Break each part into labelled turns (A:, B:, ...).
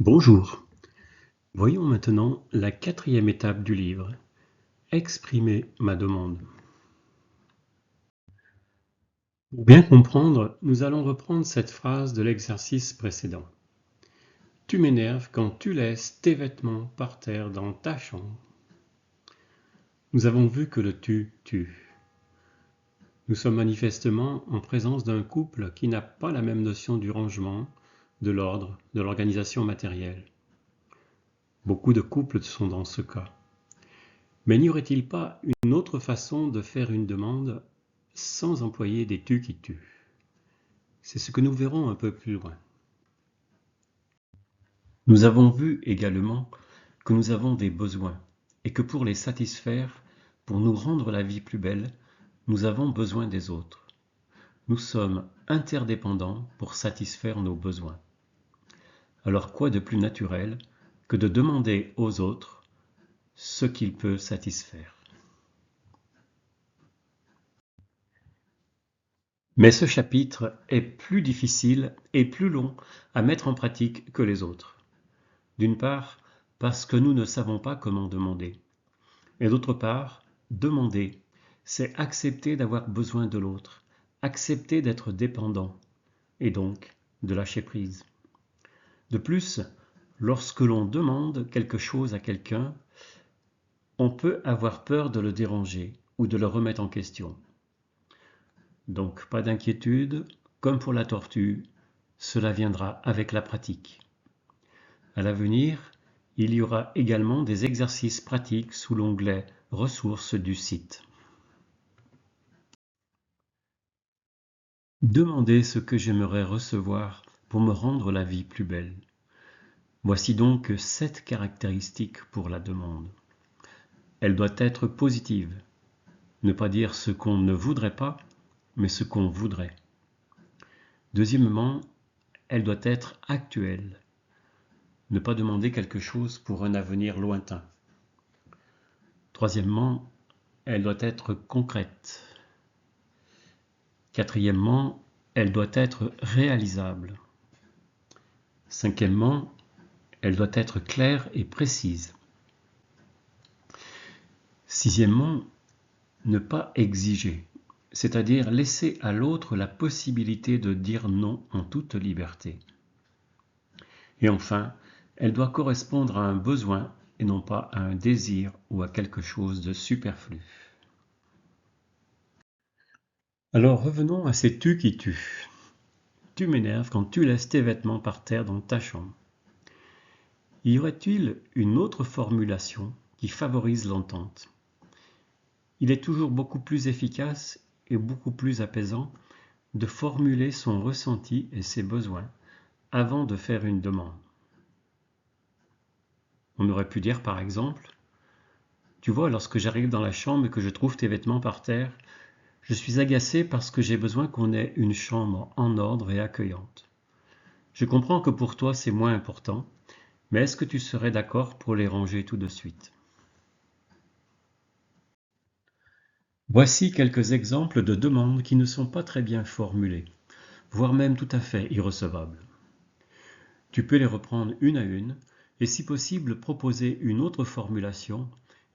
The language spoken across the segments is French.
A: Bonjour. Voyons maintenant la quatrième étape du livre. Exprimer ma demande. Pour bien comprendre, nous allons reprendre cette phrase de l'exercice précédent. Tu m'énerves quand tu laisses tes vêtements par terre dans ta chambre. Nous avons vu que le tu tue. Nous sommes manifestement en présence d'un couple qui n'a pas la même notion du rangement, de l'ordre, de l'organisation matérielle. Beaucoup de couples sont dans ce cas. Mais n'y aurait-il pas une autre façon de faire une demande sans employer des tu qui tuent? C'est ce que nous verrons un peu plus loin. Nous avons vu également que nous avons des besoins et que pour les satisfaire, pour nous rendre la vie plus belle, nous avons besoin des autres. Nous sommes interdépendants pour satisfaire nos besoins. Alors quoi de plus naturel que de demander aux autres ce qu'ils peuvent satisfaire? Mais ce chapitre est plus difficile et plus long à mettre en pratique que les autres. D'une part, parce que nous ne savons pas comment demander. Et d'autre part, demander, c'est accepter d'avoir besoin de l'autre, accepter d'être dépendant, et donc de lâcher prise. De plus, lorsque l'on demande quelque chose à quelqu'un, on peut avoir peur de le déranger ou de le remettre en question. Donc pas d'inquiétude, comme pour la tortue, cela viendra avec la pratique. À l'avenir, il y aura également des exercices pratiques sous l'onglet Ressources du site. Demandez ce que j'aimerais recevoir pour me rendre la vie plus belle. Voici donc 7 caractéristiques pour la demande. Elle doit être positive. Ne pas dire ce qu'on ne voudrait pas, mais ce qu'on voudrait. Deuxièmement, elle doit être actuelle. Ne pas demander quelque chose pour un avenir lointain. Troisièmement, elle doit être concrète. Quatrièmement, elle doit être réalisable. Cinquièmement, elle doit être claire et précise. Sixièmement, ne pas exiger, c'est-à-dire laisser à l'autre la possibilité de dire non en toute liberté. Et enfin, elle doit correspondre à un besoin et non pas à un désir ou à quelque chose de superflu. Alors revenons à ces tu qui tuent. Tu m'énerves quand tu laisses tes vêtements par terre dans ta chambre. Y aurait-il une autre formulation qui favorise l'entente? Il est toujours beaucoup plus efficace et beaucoup plus apaisant de formuler son ressenti et ses besoins avant de faire une demande. On aurait pu dire par exemple, tu vois, lorsque j'arrive dans la chambre et que je trouve tes vêtements par terre, je suis agacé parce que j'ai besoin qu'on ait une chambre en ordre et accueillante. Je comprends que pour toi c'est moins important, mais est-ce que tu serais d'accord pour les ranger tout de suite? Voici quelques exemples de demandes qui ne sont pas très bien formulées, voire même tout à fait irrecevables. Tu peux les reprendre une à une et si possible proposer une autre formulation,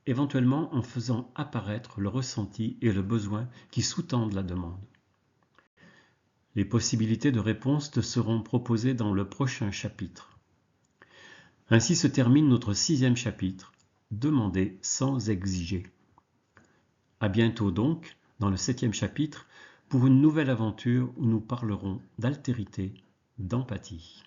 A: éventuellement en faisant apparaître le ressenti et le besoin qui sous-tendent la demande. Les possibilités de réponse te seront proposées dans le prochain chapitre. Ainsi se termine notre 6e chapitre, Demander sans exiger. À bientôt donc, dans le 7e chapitre, pour une nouvelle aventure où nous parlerons d'altérité, d'empathie.